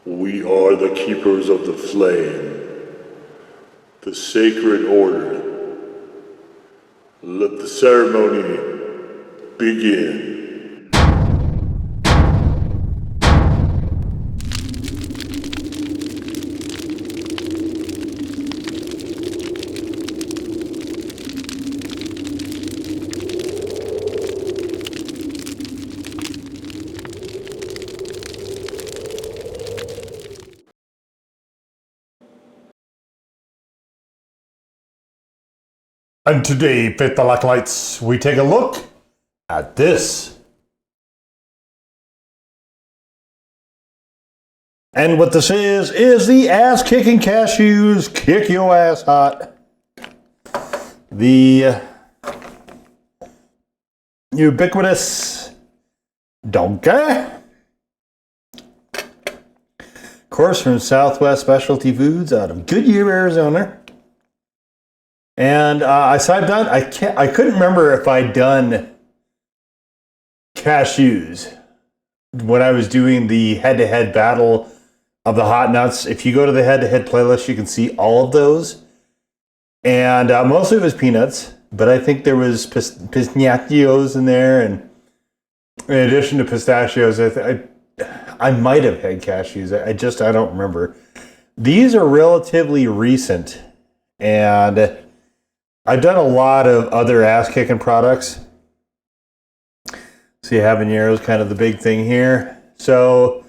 We are the keepers of the flame, the sacred order. Let the ceremony begin. And today, Faithful Acolytes, we take a look at this. And what this is the ass-kicking Cashews Kick Your Ass Hot. The ubiquitous donkey. Of course, from Southwest Specialty Foods out of Goodyear, Arizona. And I couldn't remember if I'd done Cashews when I was doing the head-to-head battle of the hot nuts. If you go to the head-to-head playlist, you can see all of those. And mostly it was peanuts, but I think there was pistachios in there. And in addition to pistachios, I might have had cashews. I don't remember. These are relatively recent, and I've done a lot of other ass-kicking products. See, habanero is kind of the big thing here. So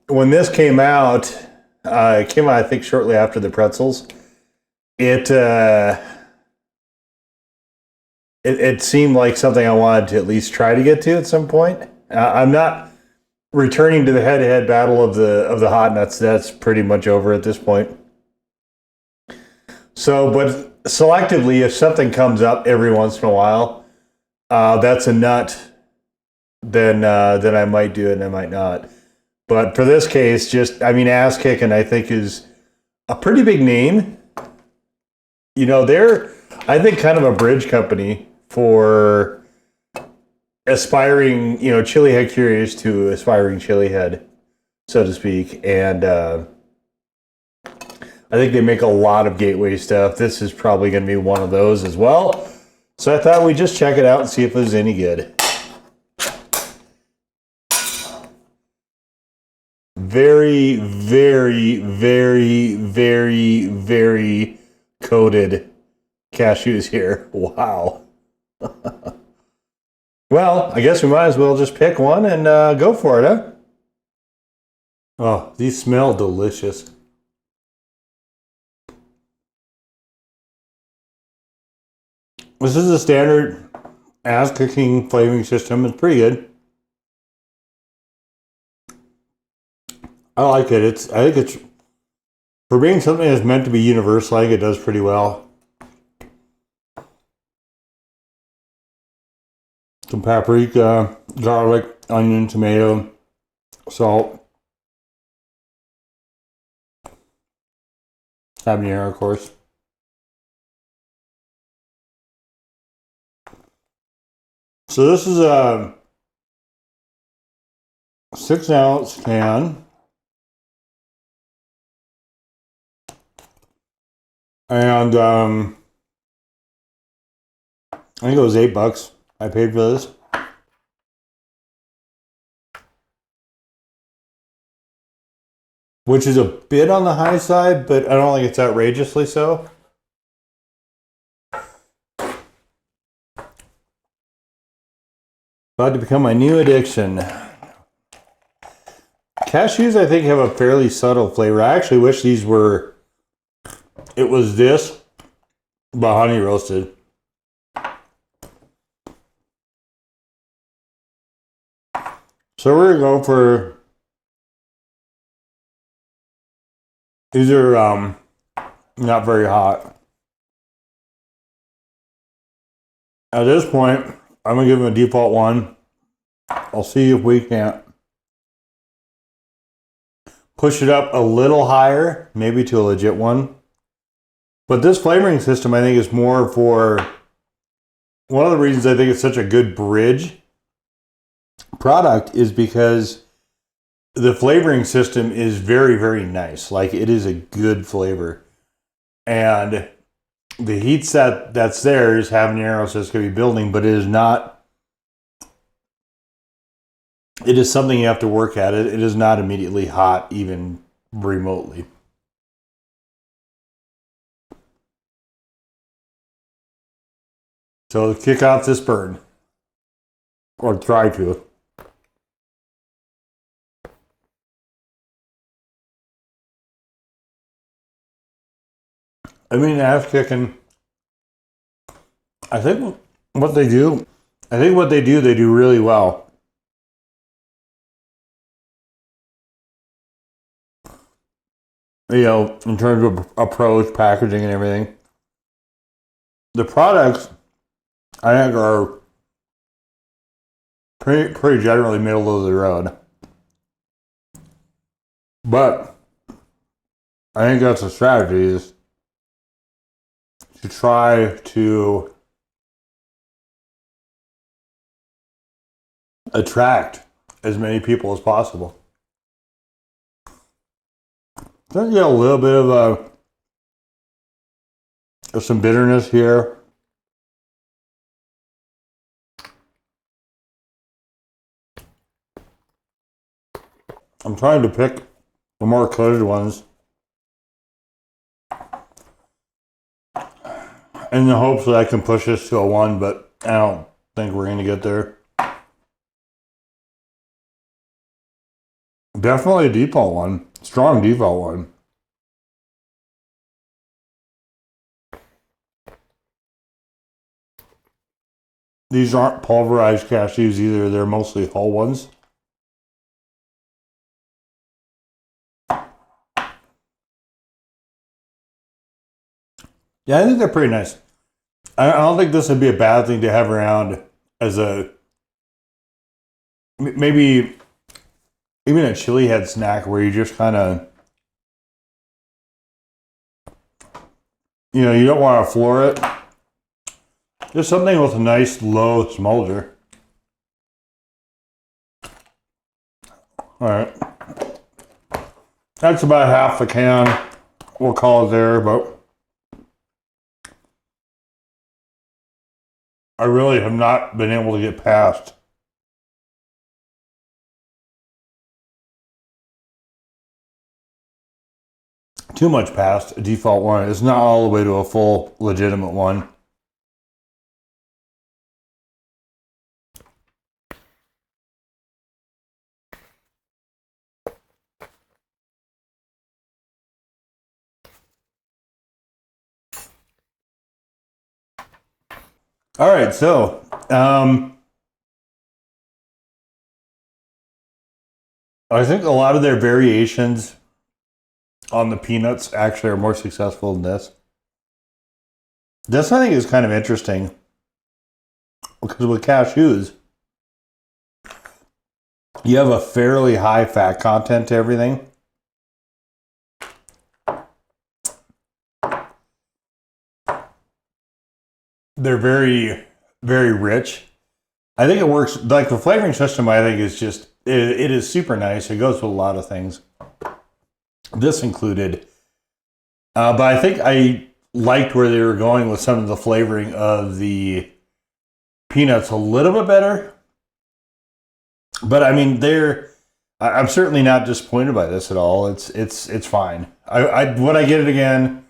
when this came out, I think shortly after the pretzels. It seemed like something I wanted to at least try to get to at some point. I'm not returning to the head-to-head battle of the hot nuts. That's pretty much over at this point. So, but selectively, if something comes up every once in a while, that's a nut, then I might do it and I might not. But for this case, ass kicking, I think, is a pretty big name. You know, they're, I think, kind of a bridge company for aspiring, chili head curious to aspiring chili head, so to speak. And I think they make a lot of gateway stuff. This is probably going to be one of those as well. So I thought we'd just check it out and see if it was any good. Very, very, very, very, very coated cashews here. Wow. Well, I guess we might as well just pick one and go for it, huh? Oh, these smell delicious. This is a standard ass-kicking flavoring system. It's pretty good. I like it. I think it's, for being something that's meant to be universal, I think it does pretty well. Some paprika, garlic, onion, tomato, salt. Habanero, of course. So this is a 6-ounce can. And I think it was $8 I paid for this. Which is a bit on the high side, but I don't think it's outrageously so. About to become my new addiction. Cashews, I think, have a fairly subtle flavor. I actually wish these were, it was this, but honey roasted. So we're going to go for, these are not very hot. At this point, I'm going to give them a default 1. I'll see if we can't push it up a little higher, maybe to a legit 1. But this flavoring system, I think, is more for, one of the reasons I think it's such a good bridge product is because the flavoring system is very, very nice. Like, it is a good flavor. And the heat set that's there is habanero, so it's going to be building, but it is not. It is something you have to work at. It is not immediately hot, even remotely. So kick off this burn. Or try to. I mean, ass kicking. I think what they do, they do really well. You know, in terms of approach, packaging, and everything. The products, I think, are pretty generally middle of the road. But I think that's the strategy, is to try to attract as many people as possible. Then you get a little bit of some bitterness here. I'm trying to pick the more coated ones in the hopes that I can push this to a 1, but I don't think we're going to get there. Definitely a default one. Strong default one. These aren't pulverized cashews either. They're mostly whole ones. Yeah, I think they're pretty nice. I don't think this would be a bad thing to have around as a, maybe even a chili head snack where you just kind of, you know, you don't want to floor it. Just something with a nice low smolder. All right. That's about half the can. We'll call it there, but I really have not been able to get past too much past a default one. It's not all the way to a full legitimate one. All right, so I think a lot of their variations on the peanuts actually are more successful than this. This, I think, is kind of interesting because with cashews, you have a fairly high fat content to everything. They're very, very rich. I think it works, like the flavoring system, I think is just, it is super nice. It goes with a lot of things. This included. But I think I liked where they were going with some of the flavoring of the peanuts a little bit better. But I mean, I'm certainly not disappointed by this at all. It's fine. Would I get it again?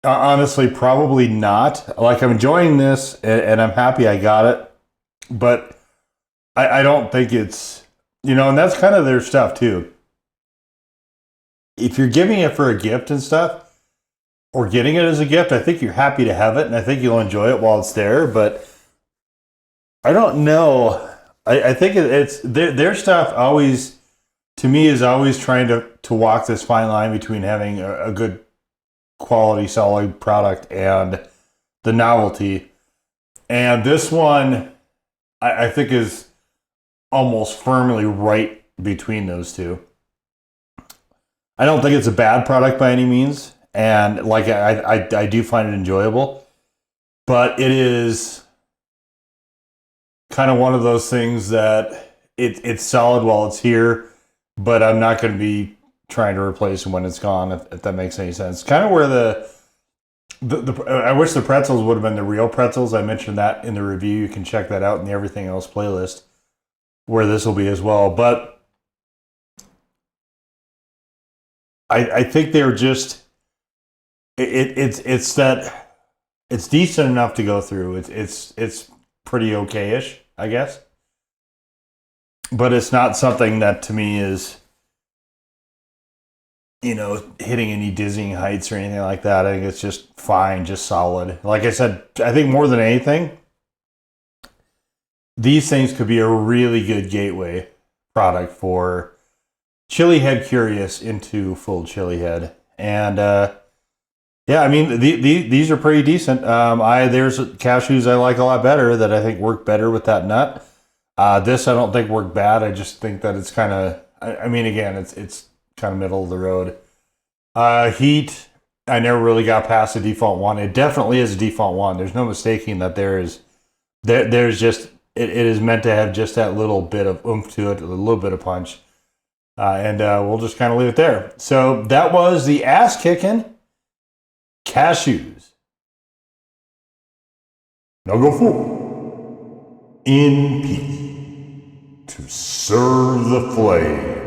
Honestly, probably not. Like, I'm enjoying this, and I'm happy I got it, but I don't think it's, you know, and that's kind of their stuff too. If you're giving it for a gift and stuff, or getting it as a gift, I think you're happy to have it, and I think you'll enjoy it while it's there, but I don't know. I think it's their stuff always, to me, is always trying to walk this fine line between having a good quality, solid product and the novelty. And this one, I think, is almost firmly right between those two. I don't think it's a bad product by any means, and like I do find it enjoyable, but it is kind of one of those things that it's solid while it's here, but I'm not going to be trying to replace it when it's gone, if that makes any sense. Kind of where I wish the pretzels would have been the real pretzels. I mentioned that in the review. You can check that out in the Everything Else playlist, where this will be as well. But I think they're just it's that it's decent enough to go through. It's pretty okay-ish, I guess. But it's not something that to me is, hitting any dizzying heights or anything like that. I think it's just fine, just solid. Like I said, I think more than anything, these things could be a really good gateway product for chili head curious into full chili head. And yeah, I mean, these are pretty decent. There's cashews I like a lot better that I think work better with that nut. This I don't think worked bad. I just think that it's kind of, I mean, again, it's kind of middle of the road. Heat, I never really got past the default one. It definitely is a default one. There's no mistaking that there's just, it is meant to have just that little bit of oomph to it, a little bit of punch. And we'll just kind of leave it there. So that was the ass kicking cashews. Now go forward in peace to serve the flame.